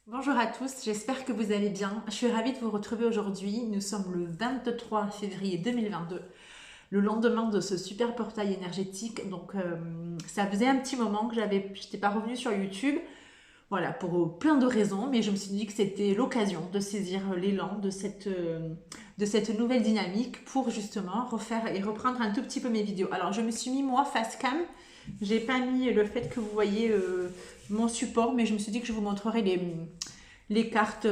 Bonjour à tous, j'espère que vous allez bien. Je suis ravie de vous retrouver aujourd'hui. Nous sommes le 23 février 2022, le lendemain de ce super portail énergétique. Donc ça faisait un petit moment que j'étais pas revenue sur YouTube, voilà, pour plein de raisons, mais je me suis dit que c'était l'occasion de saisir l'élan de cette nouvelle dynamique pour justement refaire et reprendre un tout petit peu mes vidéos. Alors je me suis mis moi face cam, j'ai pas mis le fait que vous voyez mon support, mais je me suis dit que je vous montrerai les cartes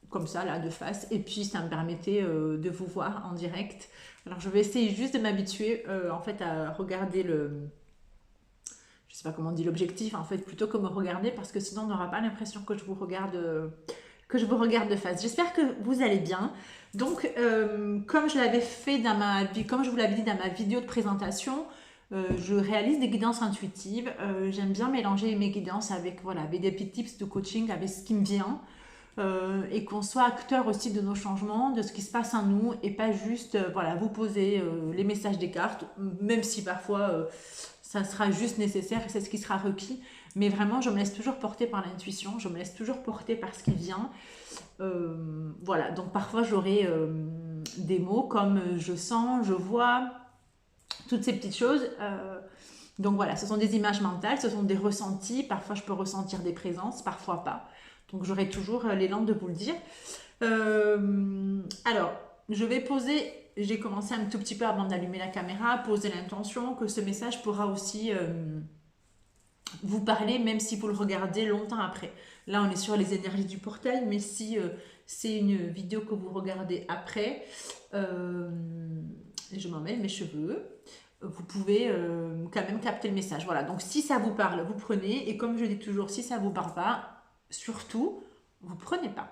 comme ça là de face, et puis ça me permettait de vous voir en direct. Alors je vais essayer juste de m'habituer en fait à regarder je sais pas comment on dit, l'objectif en fait, plutôt que me regarder, parce que sinon on n'aura pas l'impression que je vous regarde de face. J'espère que vous allez bien. Donc comme je l'avais fait comme je vous l'avais dit dans ma vidéo de présentation, je réalise des guidances intuitives. J'aime bien mélanger mes guidances avec, voilà, avec des petits tips de coaching, avec ce qui me vient. Et qu'on soit acteur aussi de nos changements, de ce qui se passe en nous, et pas juste voilà, vous poser les messages des cartes, même si parfois ça sera juste nécessaire et c'est ce qui sera requis. Mais vraiment, je me laisse toujours porter par l'intuition, je me laisse toujours porter par ce qui vient. Voilà, donc parfois j'aurai des mots comme je sens, je vois, toutes ces petites choses. Donc voilà, ce sont des images mentales, ce sont des ressentis. Parfois je peux ressentir des présences, parfois pas. Donc j'aurai toujours l'élan de vous le dire. Alors, je vais poser, j'ai commencé un tout petit peu avant d'allumer la caméra, poser l'intention que ce message pourra aussi vous parler, même si vous le regardez longtemps après. Là, on est sur les énergies du portail, mais si c'est une vidéo que vous regardez après, je m'en mêle mes cheveux, vous pouvez quand même capter le message. Voilà, donc si ça vous parle, vous prenez, et comme je dis toujours, si ça vous parle pas, surtout, vous prenez pas.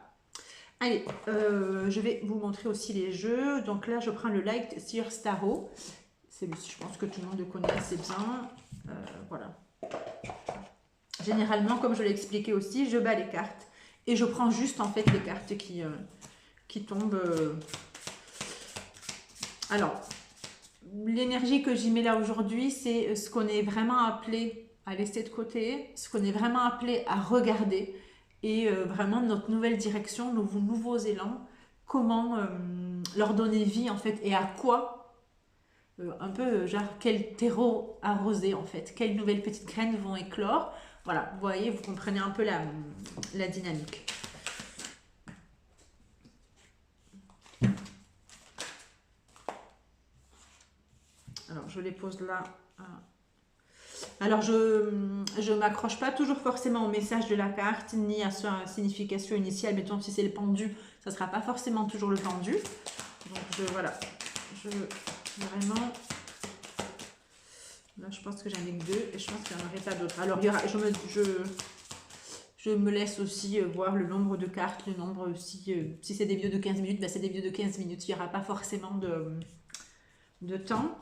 Allez, je vais vous montrer aussi les jeux. Donc là, je prends le Light Seer Starro. Celui-ci, je pense que tout le monde le connaît assez bien. Voilà. Généralement, comme je l'ai expliqué aussi, je bats les cartes. Et je prends juste en fait les cartes qui tombent. Alors, l'énergie que j'y mets là aujourd'hui, c'est ce qu'on est vraiment appelé à laisser de côté, ce qu'on est vraiment appelé à regarder, et vraiment notre nouvelle direction, nos nouveaux élans, comment leur donner vie en fait, et à quoi, un peu genre quel terreau arroser en fait, quelles nouvelles petites graines vont éclore. Voilà, vous voyez, vous comprenez un peu la dynamique. Alors je les pose là. Alors, je ne m'accroche pas toujours forcément au message de la carte, ni à sa signification initiale. Mettons, si c'est le pendu, ça ne sera pas forcément toujours le pendu. Donc, voilà. Vraiment... Là, je pense que j'en ai que deux, et je pense qu'il n'y en aurait pas d'autres. Alors, je me laisse aussi voir le nombre de cartes, le nombre aussi... si c'est des vidéos de 15 minutes, ben c'est des vidéos de 15 minutes. Il n'y aura pas forcément de temps.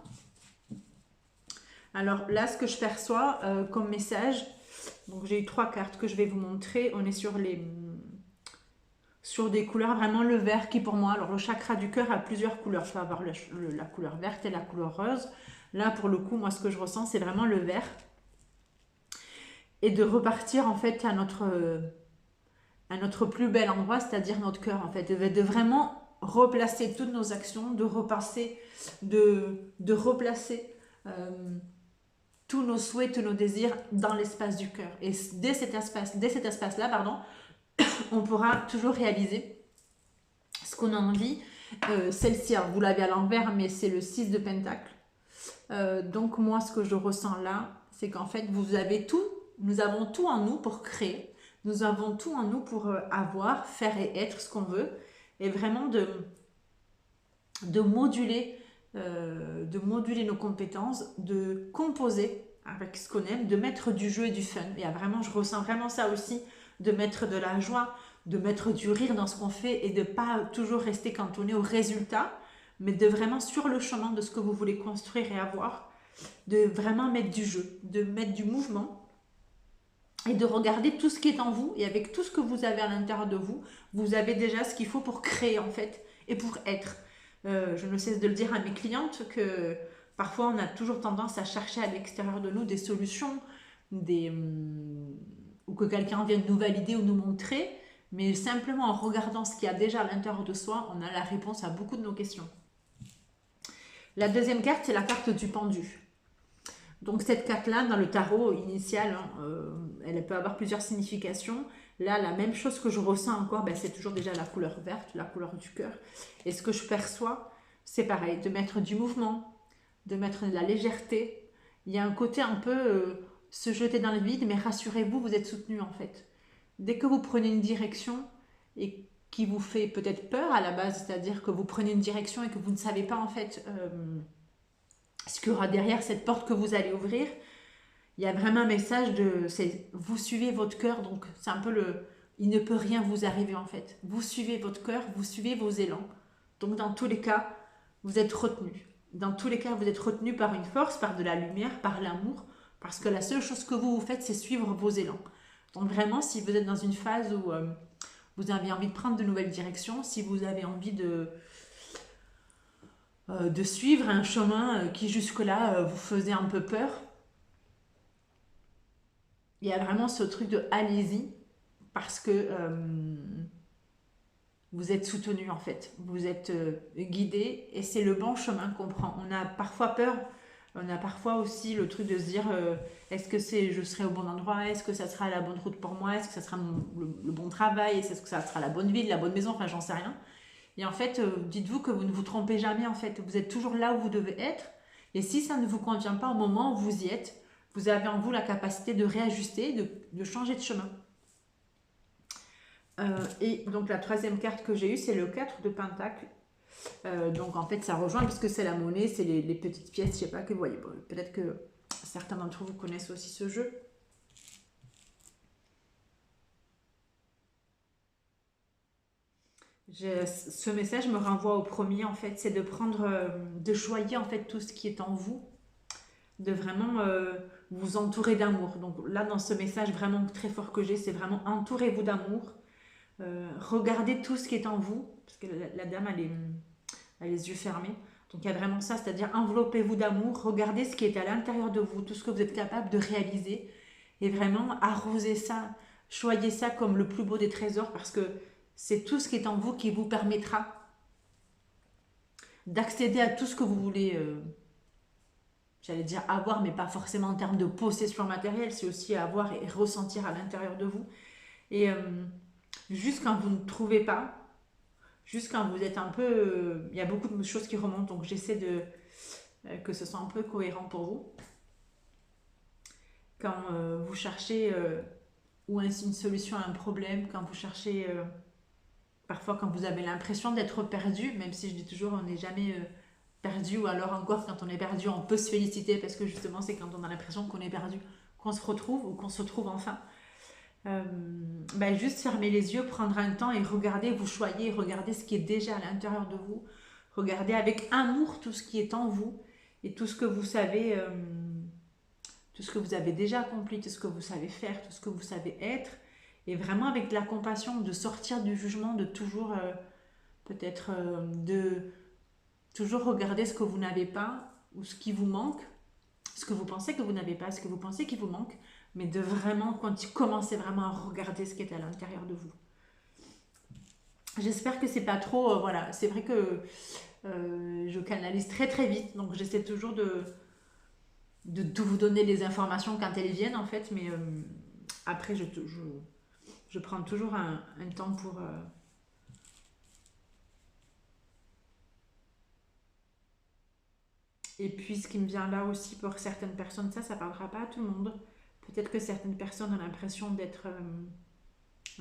Alors là, ce que je perçois comme message, donc j'ai eu 3 cartes que je vais vous montrer. On est sur des couleurs, vraiment le vert qui pour moi, alors le chakra du cœur a plusieurs couleurs. Je peux avoir la couleur verte et la couleur rose. Là, pour le coup, moi, ce que je ressens, c'est vraiment le vert. Et de repartir en fait à notre plus bel endroit, c'est-à-dire notre cœur en fait. De vraiment replacer toutes nos actions, de replacer tous nos souhaits, tous nos désirs dans l'espace du cœur. Et dès cet espace-là, pardon, on pourra toujours réaliser ce qu'on a envie. Celle-ci, vous l'avez à l'envers, mais c'est le 6 de Pentacle. Donc moi, ce que je ressens là, c'est qu'en fait, nous avons tout en nous pour créer. Nous avons tout en nous pour avoir, faire et être ce qu'on veut. Et vraiment de moduler nos compétences, de composer avec ce qu'on aime, de mettre du jeu et du fun. Et vraiment, je ressens vraiment ça aussi, de mettre de la joie, de mettre du rire dans ce qu'on fait, et de pas toujours rester cantonné au résultat, mais de vraiment sur le chemin de ce que vous voulez construire et avoir, de vraiment mettre du jeu, de mettre du mouvement, et de regarder tout ce qui est en vous, et avec tout ce que vous avez à l'intérieur de vous, vous avez déjà ce qu'il faut pour créer en fait, et pour être. Je ne cesse de le dire à mes clientes que parfois on a toujours tendance à chercher à l'extérieur de nous des solutions, des ou que quelqu'un vienne nous valider ou nous montrer, mais simplement en regardant ce qu'il y a déjà à l'intérieur de soi, on a la réponse à beaucoup de nos questions. La deuxième carte, c'est la carte du pendu. Donc cette carte-là, dans le tarot initial, hein, elle peut avoir plusieurs significations. Là, la même chose que je ressens encore, ben, c'est toujours déjà la couleur verte, la couleur du cœur. Et ce que je perçois, c'est pareil, de mettre du mouvement, de mettre de la légèreté. Il y a un côté un peu se jeter dans le vide, mais rassurez-vous, vous êtes soutenu en fait. Dès que vous prenez une direction et qui vous fait peut-être peur à la base, c'est-à-dire que vous prenez une direction et que vous ne savez pas en fait ce qu'il y aura derrière cette porte que vous allez ouvrir, il y a vraiment un message de, c'est vous suivez votre cœur, donc c'est un peu le, il ne peut rien vous arriver en fait. Vous suivez votre cœur, vous suivez vos élans. Donc dans tous les cas, vous êtes retenu. Dans tous les cas, vous êtes retenu par une force, par de la lumière, par l'amour, parce que la seule chose que vous faites, c'est suivre vos élans. Donc vraiment, si vous êtes dans une phase où vous avez envie de prendre de nouvelles directions, si vous avez envie de suivre un chemin qui jusque-là vous faisait un peu peur, il y a vraiment ce truc de allez-y parce que vous êtes soutenu en fait, vous êtes guidé et c'est le bon chemin qu'on prend. On a parfois peur, on a parfois aussi le truc de se dire est-ce que je serai au bon endroit, est-ce que ça sera la bonne route pour moi, est-ce que ça sera le bon travail, est-ce que ça sera la bonne ville, la bonne maison, enfin j'en sais rien. Et en fait, dites-vous que vous ne vous trompez jamais en fait, vous êtes toujours là où vous devez être et si ça ne vous convient pas au moment où vous y êtes, vous avez en vous la capacité de réajuster, de changer de chemin. Et donc la troisième carte que j'ai eue, c'est le 4 de Pentacle. Donc en fait, ça rejoint puisque c'est la monnaie, c'est les petites pièces, je sais pas que vous voyez. Bon, peut-être que certains d'entre vous connaissent aussi ce jeu. Ce message me renvoie au premier en fait, c'est de prendre, de choyer en fait tout ce qui est en vous, de vraiment vous entourer d'amour. Donc là, dans ce message vraiment très fort que j'ai, c'est vraiment entourez-vous d'amour. Regardez tout ce qui est en vous, parce que la dame a les yeux fermés. Donc il y a vraiment ça, c'est-à-dire enveloppez-vous d'amour, regardez ce qui est à l'intérieur de vous, tout ce que vous êtes capable de réaliser, et vraiment arrosez ça, choyez ça comme le plus beau des trésors, parce que c'est tout ce qui est en vous qui vous permettra d'accéder à tout ce que vous voulez, j'allais dire avoir, mais pas forcément en termes de possession matérielle, c'est aussi avoir et ressentir à l'intérieur de vous. Et juste quand vous ne trouvez pas, juste quand vous êtes un peu... il y a beaucoup de choses qui remontent, donc j'essaie de que ce soit un peu cohérent pour vous. Quand vous cherchez ou une solution à un problème, quand vous cherchez... parfois quand vous avez l'impression d'être perdu, même si je dis toujours on n'est jamais perdu, ou alors encore quand on est perdu, on peut se féliciter parce que justement c'est quand on a l'impression qu'on est perdu, qu'on se retrouve ou qu'on se trouve enfin. Juste fermer les yeux, prendre un temps et regarder, vous choyez, regardez ce qui est déjà à l'intérieur de vous, regardez avec amour tout ce qui est en vous et tout ce que vous savez, tout ce que vous avez déjà accompli, tout ce que vous savez faire, tout ce que vous savez être, et vraiment avec de la compassion, de sortir du jugement, de toujours peut-être de toujours regarder ce que vous n'avez pas ou ce qui vous manque, ce que vous pensez que vous n'avez pas, ce que vous pensez qui vous manque, mais de vraiment commencer vraiment à regarder ce qui est à l'intérieur de vous. J'espère que c'est pas trop, voilà, c'est vrai que je canalise très très vite, donc j'essaie toujours de vous donner les informations quand elles viennent en fait, mais après je prends toujours un temps pour... Et puis ce qui me vient là aussi pour certaines personnes, ça parlera pas à tout le monde. Peut-être que certaines personnes ont l'impression d'être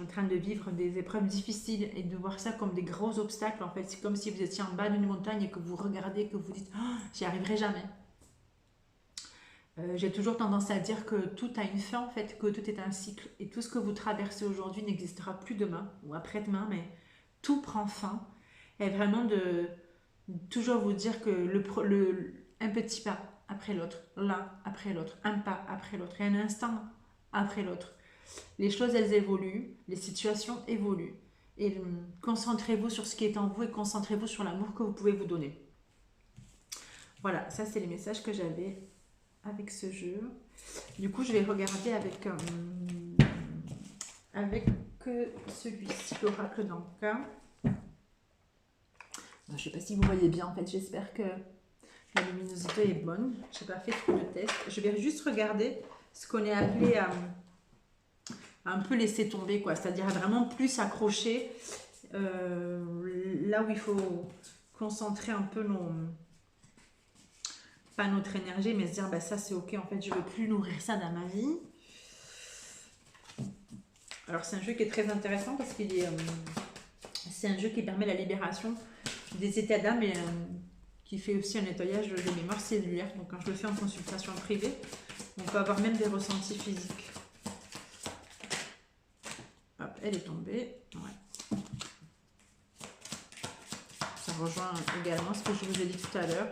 en train de vivre des épreuves difficiles et de voir ça comme des gros obstacles. En fait, c'est comme si vous étiez en bas d'une montagne et que vous regardez, que vous dites oh, j'y arriverai jamais. J'ai toujours tendance à dire que tout a une fin en fait, que tout est un cycle et tout ce que vous traversez aujourd'hui n'existera plus demain ou après-demain, mais tout prend fin. Et vraiment de toujours vous dire que un petit pas après l'autre, l'un après l'autre, un pas après l'autre et un instant après l'autre. Les choses, elles évoluent, les situations évoluent. Et concentrez-vous sur ce qui est en vous et concentrez-vous sur l'amour que vous pouvez vous donner. Voilà, ça c'est les messages que j'avais avec ce jeu. Du coup, je vais regarder avec avec celui-ci, l'oracle d'Anka. Je ne sais pas si vous voyez bien, en fait, j'espère que la luminosité est bonne. Je n'ai pas fait trop de tests. Je vais juste regarder ce qu'on est appelé à un peu laisser tomber, quoi. C'est-à-dire vraiment plus accrocher là où il faut concentrer un peu pas notre énergie, mais se dire, bah, ça c'est ok, en fait, je ne veux plus nourrir ça dans ma vie. Alors, c'est un jeu qui est très intéressant parce qu'il est... c'est un jeu qui permet la libération des états d'âme et qui fait aussi un nettoyage des mémoires cellulaires. Donc, quand je le fais en consultation privée, on peut avoir même des ressentis physiques. Hop, elle est tombée. Ouais. Ça rejoint également ce que je vous ai dit tout à l'heure.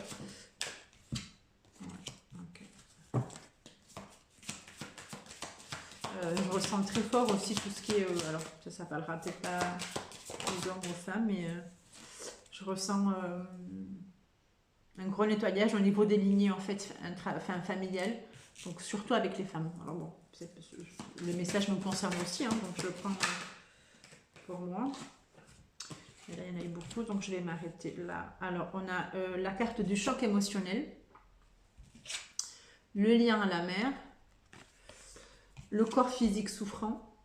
Je ressens très fort aussi tout ce qui est... alors, ça parlera peut-être pas aux hommes, aux femmes, mais je ressens un gros nettoyage au niveau des lignées, en fait, familiales. Donc, surtout avec les femmes. Alors bon, le message me concerne aussi, hein, donc je le prends pour moi. Et là, il y en a eu beaucoup, donc je vais m'arrêter là. Alors, on a la carte du choc émotionnel, le lien à la mer, le corps physique souffrant,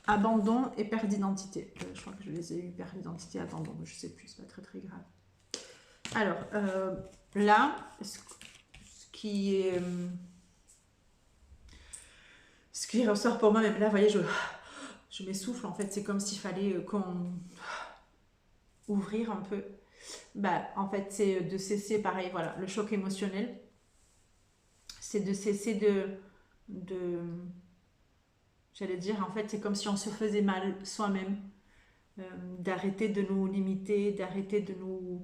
abandon et perte d'identité. Je crois que je les ai eu, perte d'identité, abandon, je ne sais plus, c'est pas très grave. Alors, là, ce qui ressort pour moi, même là, vous voyez, je m'essouffle, en fait, c'est comme s'il fallait ouvrir un peu. Bah, en fait, c'est de cesser, pareil, voilà, le choc émotionnel. C'est de cesser j'allais dire, en fait, c'est comme si on se faisait mal soi-même, d'arrêter de nous limiter, d'arrêter de nous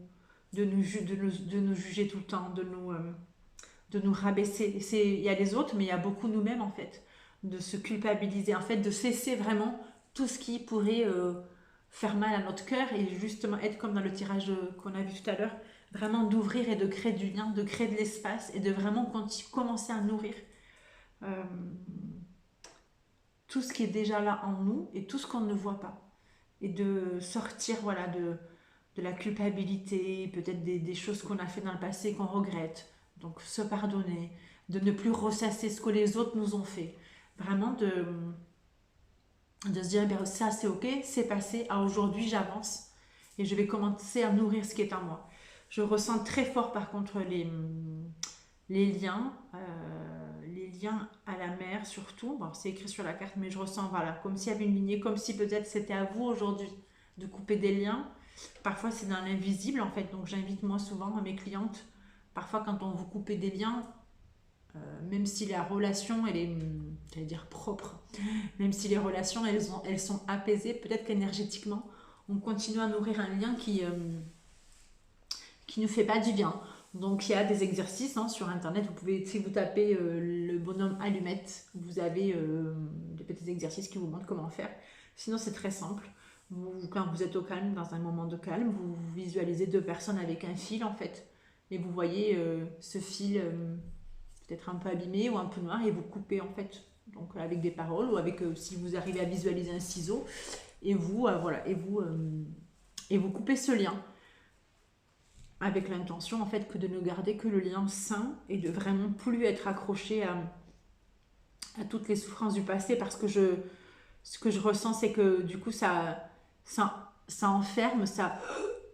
juger tout le temps, de nous rabaisser. Il y a les autres, mais il y a beaucoup nous-mêmes, en fait, de se culpabiliser, en fait, de cesser vraiment tout ce qui pourrait faire mal à notre cœur et justement être comme dans le tirage qu'on a vu tout à l'heure, vraiment d'ouvrir et de créer du lien, de créer de l'espace et de vraiment commencer à nourrir tout ce qui est déjà là en nous et tout ce qu'on ne voit pas. Et de sortir, voilà, de la culpabilité, peut-être des choses qu'on a fait dans le passé qu'on regrette. Donc se pardonner, de ne plus ressasser ce que les autres nous ont fait. Vraiment de se dire, eh ça c'est ok, c'est passé, à aujourd'hui j'avance et je vais commencer à nourrir ce qui est en moi. Je ressens très fort par contre les liens à la mer surtout. Bon, c'est écrit sur la carte, mais je ressens, voilà, comme s'il y avait une lignée, comme si peut-être c'était à vous aujourd'hui de couper des liens. Parfois c'est dans l'invisible en fait, donc j'invite moi souvent à mes clientes, parfois quand on vous coupe des liens, même si la relation elle est, j'allais dire propre, même si les relations elles sont apaisées, peut-être qu'énergétiquement on continue à nourrir un lien qui nous fait pas du bien. Donc il y a des exercices sur internet, vous pouvez, si vous tapez le bonhomme allumette, vous avez des petits exercices qui vous montrent comment faire. Sinon c'est très simple, quand vous êtes au calme, dans un moment de calme, vous visualisez deux personnes avec un fil en fait, et vous voyez ce fil peut-être un peu abîmé ou un peu noir et vous coupez en fait, donc avec des paroles ou avec, si vous arrivez à visualiser un ciseau, et vous voilà, et vous coupez ce lien avec l'intention en fait que de ne garder que le lien sain et de vraiment plus être accroché à toutes les souffrances du passé, parce que ce que je ressens c'est que du coup ça enferme,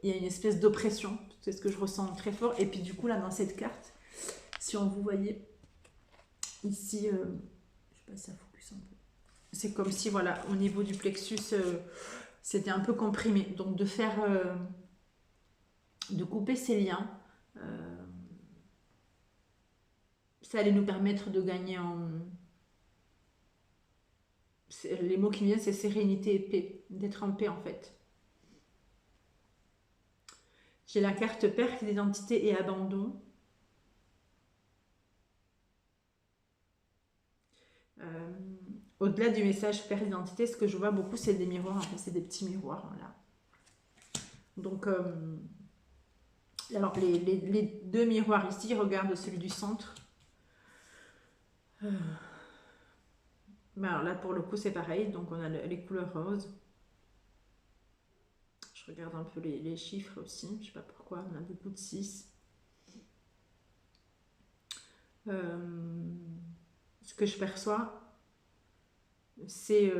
il y a une espèce d'oppression, c'est ce que je ressens très fort. Et puis du coup là dans cette carte, si on vous voyait ici, je sais pas si ça focus un peu, c'est comme si voilà au niveau du plexus c'était un peu comprimé, donc de faire de couper ces liens, ça allait nous permettre de gagner les mots qui me viennent c'est sérénité et paix, d'être en paix en fait. J'ai la carte perte d'identité et abandon. Au-delà du message perte d'identité, ce que je vois beaucoup c'est des miroirs, en fait c'est des petits miroirs là. Donc alors les deux miroirs ici, regarde celui du centre. Mais alors là, pour le coup, c'est pareil. Donc, on a les couleurs roses. Je regarde un peu les chiffres aussi. Je sais pas pourquoi. On a beaucoup de 6. Ce que je perçois, c'est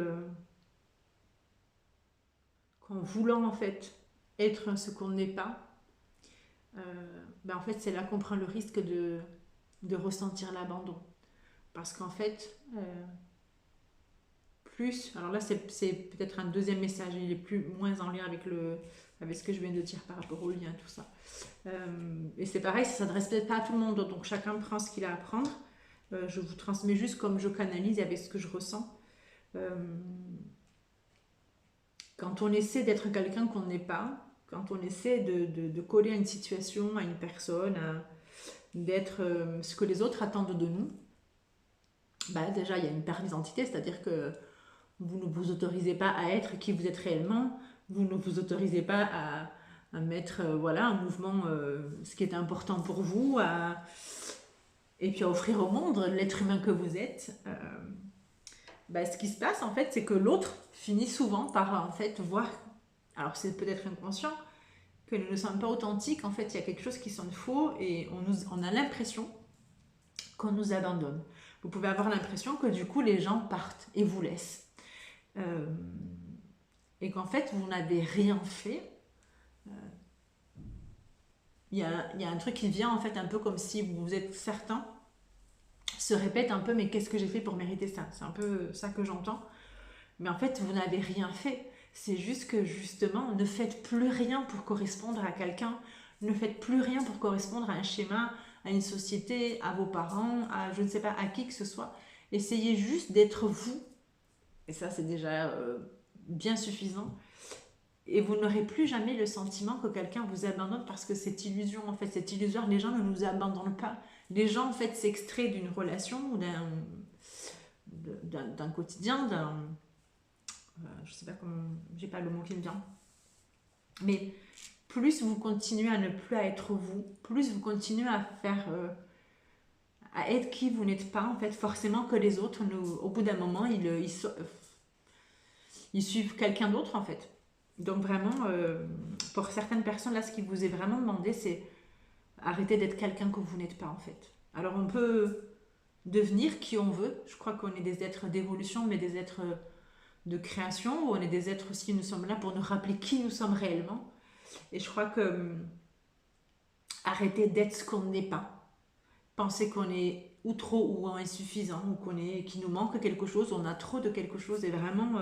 qu'en voulant en fait être ce qu'on n'est pas, ben en fait c'est là qu'on prend le risque de ressentir l'abandon. Parce qu'en fait, plus, alors là c'est peut-être un deuxième message, il est moins en lien avec ce que je viens de dire par rapport au lien, tout ça. Et c'est pareil, ça ne s'adresse peut-être pas à tout le monde, donc chacun prend ce qu'il a à prendre. Je vous transmets juste comme je canalise avec ce que je ressens. Euh, Quand on essaie d'être quelqu'un qu'on n'est pas, quand on essaie de coller à une situation, à une personne, d'être ce que les autres attendent de nous, bah déjà il y a une perte d'identité, c'est-à-dire que vous ne vous autorisez pas à être qui vous êtes réellement, vous ne vous autorisez pas à mettre voilà, un mouvement, ce qui est important pour vous, et puis à offrir au monde l'être humain que vous êtes. Bah, ce qui se passe en fait, c'est que l'autre finit souvent par en fait voir, alors c'est peut-être inconscient, que nous ne sommes pas authentiques. En fait, il y a quelque chose qui sonne faux et on a l'impression qu'on nous abandonne. Vous pouvez avoir l'impression que du coup les gens partent et vous laissent. Euh, et qu'en fait vous n'avez rien fait. Il y a un truc qui vient en fait un peu comme si vous êtes certain, se répète un peu, mais qu'est-ce que j'ai fait pour mériter ça? C'est un peu ça que j'entends. Mais en fait, vous n'avez rien fait. C'est juste que justement, ne faites plus rien pour correspondre à quelqu'un. Ne faites plus rien pour correspondre à un schéma, à une société, à vos parents, à je ne sais pas, à qui que ce soit. Essayez juste d'être vous. Et ça, c'est déjà bien suffisant. Et vous n'aurez plus jamais le sentiment que quelqu'un vous abandonne parce que cette illusion, en fait, cette illusion, les gens ne nous abandonnent pas. Les gens, en fait, s'extraient d'une relation ou d'un quotidien, je sais pas comment, j'ai pas le mot qui me vient. Mais plus vous continuez à ne plus être vous, plus vous continuez à faire, à être qui vous n'êtes pas, en fait, forcément que les autres, au bout d'un moment, ils suivent quelqu'un d'autre, en fait. Donc vraiment, pour certaines personnes, là, ce qui vous est vraiment demandé, c'est arrêter d'être quelqu'un que vous n'êtes pas, en fait. Alors on peut devenir qui on veut. Je crois qu'on est des êtres d'évolution, mais des êtres de création, où on est des êtres aussi, nous sommes là pour nous rappeler qui nous sommes réellement. Et je crois que arrêter d'être ce qu'on n'est pas, penser qu'on est ou trop ou insuffisant, ou qu'il nous manque quelque chose, on a trop de quelque chose, est vraiment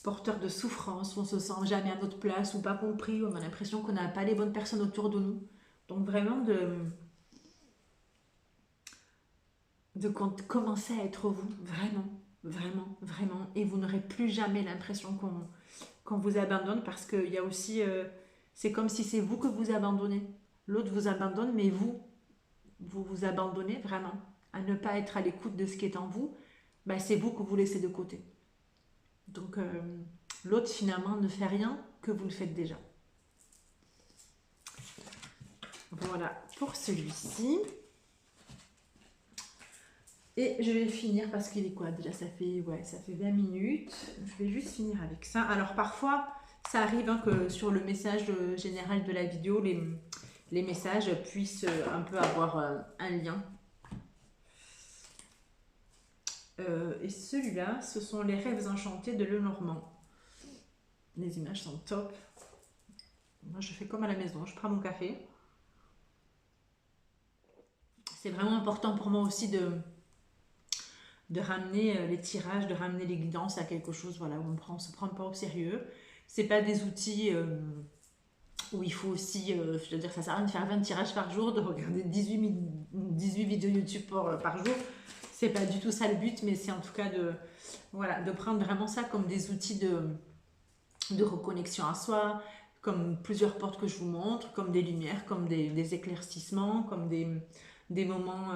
porteur de souffrance, où on se sent jamais à notre place, ou pas compris, où on a l'impression qu'on n'a pas les bonnes personnes autour de nous. Donc vraiment de commencer à être vous, vraiment, vraiment, vraiment, et vous n'aurez plus jamais l'impression qu'on vous abandonne, parce qu'il y a aussi, c'est comme si c'est vous que vous abandonnez. L'autre vous abandonne, mais vous abandonnez vraiment à ne pas être à l'écoute de ce qui est en vous. Ben, c'est vous que vous laissez de côté. Donc l'autre finalement ne fait rien que vous le faites déjà. Voilà pour celui-ci. Et je vais finir parce qu'il est quoi déjà, ça fait 20 minutes. Je vais juste finir avec ça. Alors parfois, ça arrive que sur le message général de la vidéo, les messages puissent un peu avoir un lien. Et celui-là, ce sont les rêves enchantés de Lenormand. Les images sont top. Moi, je fais comme à la maison, je prends mon café. C'est vraiment important pour moi aussi de ramener les tirages, de ramener les guidances à quelque chose, voilà, où on ne se prend pas au sérieux. C'est pas des outils où il faut aussi, je veux dire, ça sert à rien de faire 20 tirages par jour, de regarder 18 vidéos YouTube par jour. C'est pas du tout ça le but, mais c'est en tout cas de prendre vraiment ça comme des outils de reconnexion à soi, comme plusieurs portes que je vous montre, comme des lumières, comme des éclaircissements, comme des moments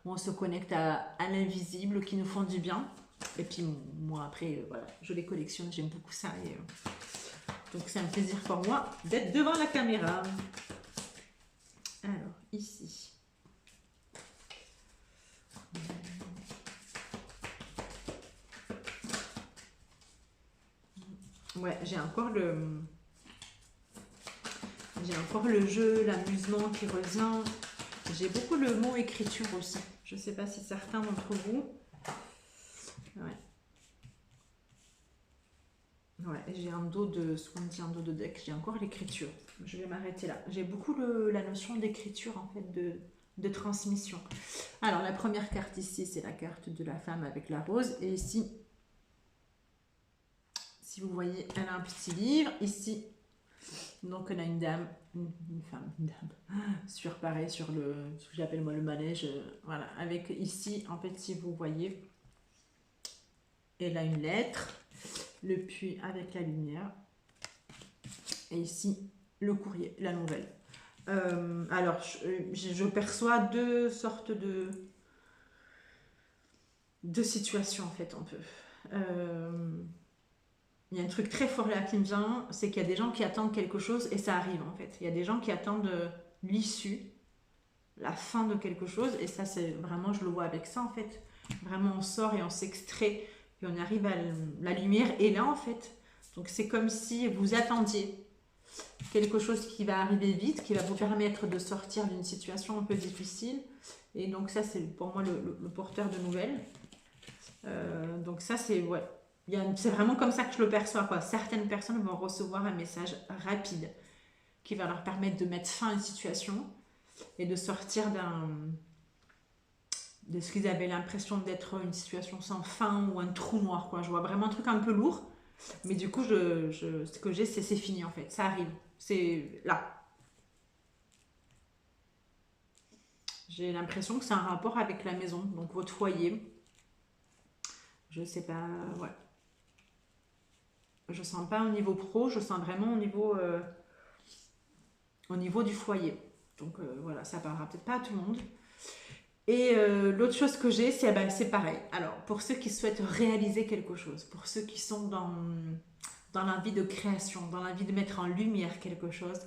où on se connecte à l'invisible qui nous font du bien. Et puis moi après, voilà, je les collectionne, j'aime beaucoup ça. Donc c'est un plaisir pour moi d'être devant la caméra. Alors ici. Ouais, j'ai encore le jeu, l'amusement qui revient. J'ai beaucoup le mot écriture aussi. Je ne sais pas si certains d'entre vous. Ouais. Ouais, j'ai un dos de, ce qu'on dit un dos de deck, j'ai encore l'écriture. Je vais m'arrêter là. J'ai beaucoup la notion d'écriture en fait, de transmission. Alors la première carte ici, c'est la carte de la femme avec la rose. Et ici, si vous voyez, elle a un petit livre. Ici, donc elle a une dame, une femme, une dame, sur pareil, sur ce que j'appelle moi le manège. Voilà, avec ici, en fait, si vous voyez, elle a une lettre. Le puits avec la lumière. Et ici, le courrier, la nouvelle. Alors, je perçois deux sortes de situations, en fait, un peu. Il y a un truc très fort là qui me vient, c'est qu'il y a des gens qui attendent quelque chose et ça arrive, en fait. Il y a des gens qui attendent l'issue, la fin de quelque chose. Et ça, c'est vraiment, je le vois avec ça, en fait. Vraiment, on sort et on s'extrait. Et on arrive à la lumière est là en fait. Donc c'est comme si vous attendiez quelque chose qui va arriver vite, qui va vous permettre de sortir d'une situation un peu difficile. Et donc ça c'est pour moi le porteur de nouvelles. Donc ça c'est ouais, c'est vraiment comme ça que je le perçois quoi. Certaines personnes vont recevoir un message rapide qui va leur permettre de mettre fin à une situation et de sortir de ce qu'ils avaient l'impression d'être une situation sans fin ou un trou noir quoi. Je vois vraiment un truc un peu lourd, mais du coup ce que j'ai c'est fini en fait, ça arrive, c'est là. J'ai l'impression que c'est un rapport avec la maison, donc votre foyer. Je sais pas, ouais. Je sens pas au niveau pro, je sens vraiment au niveau du foyer. Donc voilà, ça parlera peut-être pas à tout le monde. Et l'autre chose que j'ai, c'est pareil. Alors, pour ceux qui souhaitent réaliser quelque chose, pour ceux qui sont dans l'envie de création, dans l'envie de mettre en lumière quelque chose,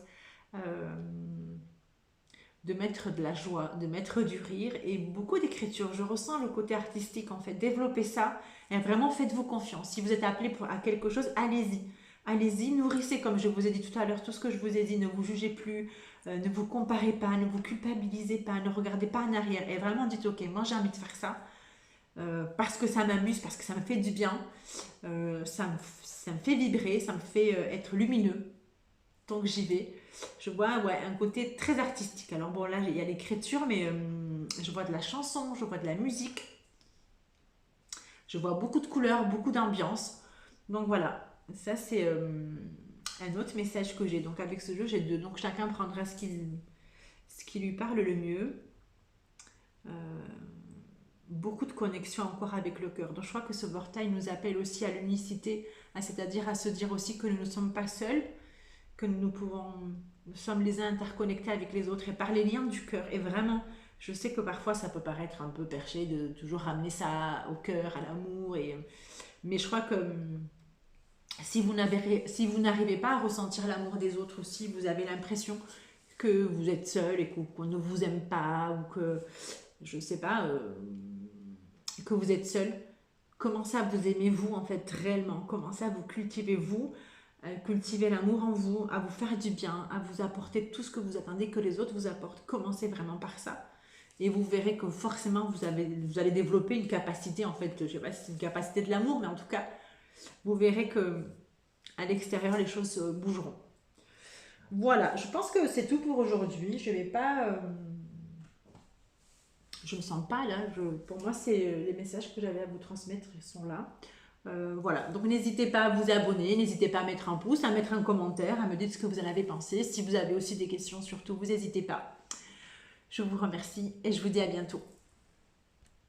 de mettre de la joie, de mettre du rire et beaucoup d'écriture. Je ressens le côté artistique en fait. Développez ça et vraiment faites-vous confiance. Si vous êtes appelé à quelque chose, allez-y. Allez-y, nourrissez comme je vous ai dit tout à l'heure, tout ce que je vous ai dit, ne vous jugez plus, ne vous comparez pas, ne vous culpabilisez pas, ne regardez pas en arrière. Et vraiment dites, ok, moi j'ai envie de faire ça parce que ça m'amuse, parce que ça me fait du bien, ça me fait vibrer, ça me fait être lumineux. Donc j'y vais. Je vois ouais, un côté très artistique. Alors bon, là, il y a l'écriture, mais je vois de la chanson, je vois de la musique. Je vois beaucoup de couleurs, beaucoup d'ambiance. Donc voilà, ça c'est un autre message que j'ai. Donc avec ce jeu, j'ai deux. Donc chacun prendra ce qui lui parle le mieux. Euh, beaucoup de connexion encore avec le cœur. Donc je crois que ce portail nous appelle aussi à l'unicité, c'est-à-dire à se dire aussi que nous ne sommes pas seuls, que nous sommes les uns interconnectés avec les autres et par les liens du cœur. Et vraiment, je sais que parfois ça peut paraître un peu perché de toujours ramener ça au cœur, à l'amour, mais je crois que si vous n'arrivez pas à ressentir l'amour des autres, ou si vous avez l'impression que vous êtes seul et qu'on ne vous aime pas, ou que, je sais pas, que vous êtes seul, commencez à vous aimer vous en fait réellement, commencez à vous cultiver vous, cultiver l'amour en vous, à vous faire du bien, à vous apporter tout ce que vous attendez que les autres vous apportent. Commencez vraiment par ça. Et vous verrez que forcément vous allez développer une capacité en fait, je sais pas si c'est une capacité de l'amour, mais en tout cas, vous verrez que à l'extérieur les choses bougeront. Voilà, je pense que c'est tout pour aujourd'hui. Je vais pas, je me sens pas là. Pour moi, c'est les messages que j'avais à vous transmettre, ils sont là. Voilà, donc n'hésitez pas à vous abonner, n'hésitez pas à mettre un pouce, à mettre un commentaire, à me dire ce que vous en avez pensé. Si vous avez aussi des questions, surtout, vous n'hésitez pas. Je vous remercie et je vous dis à bientôt.